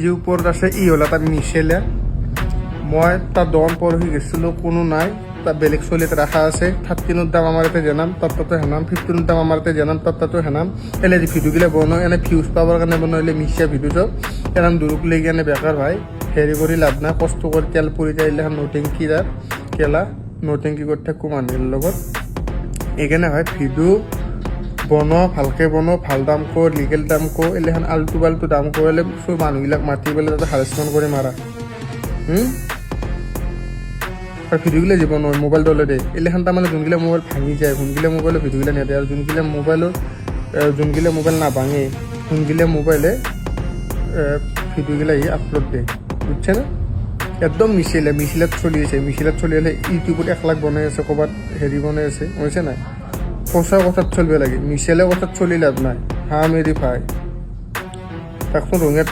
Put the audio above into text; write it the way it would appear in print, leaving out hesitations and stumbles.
যে উপর আছে ই হলা তার মিশেলে মই তার দম পরহি গেছিল কোনো নাই তা বেলেগ চলিতে রাখা আছে 13 দাম আমার এতে জানাম তত্ত্ব হেনাম 15 দাম আমার এতে জানাম তত্ত্ব হেনাম এলে যে ভিডিওগুলো বনো এনে ভিউজ পাবার কারণে বনাইলে মিশিয়া ভিডিও সব এরম দুরুক লেগে এনে বেকার ভাই হেরি করি লাভ না কষ্ট করে তেল পরি যাইলে নোটিংকি আর কেলা নোটিংকি করতে কুমানির লগত এখানে হয় ভিডিও বনো ভালকে বনো ভাল দাম কো লিগেল দাম কো এলেখান আলটু বালটু দাম কৰিলে সব মানুহবিলাক মাতি পেলাই তাতে হাৰাচমেণ্ট কৰি মাৰা আর ভিডিওগুলো জীবন ওই মোবাইল দলে দেয় এলেখান তাৰমানে যোনগিলা মোবাইল ভাঙি যায় যোনগিলা মোবাইলৰ ভিডিওগুলো নেদে আর যোনগিলা মোবাইল না ভাঙে যোনগিলা মোবাইলে ভিডিওগুলো আপলোড দেয় বুঝছে না একদম মিছিলাত চলি আছে মিছিলাত চলি হলে ইউটিউবত 1 লাখ বনাই আছে ক'ৰবাত হেৰি বনাই আছে বুজিছে নাই সঁচা কথাত চলিব লাগে মিছেলে কথাত চলি লাভ নাই হা মেৰি ভাই তাকচোন ৰঙিয়াত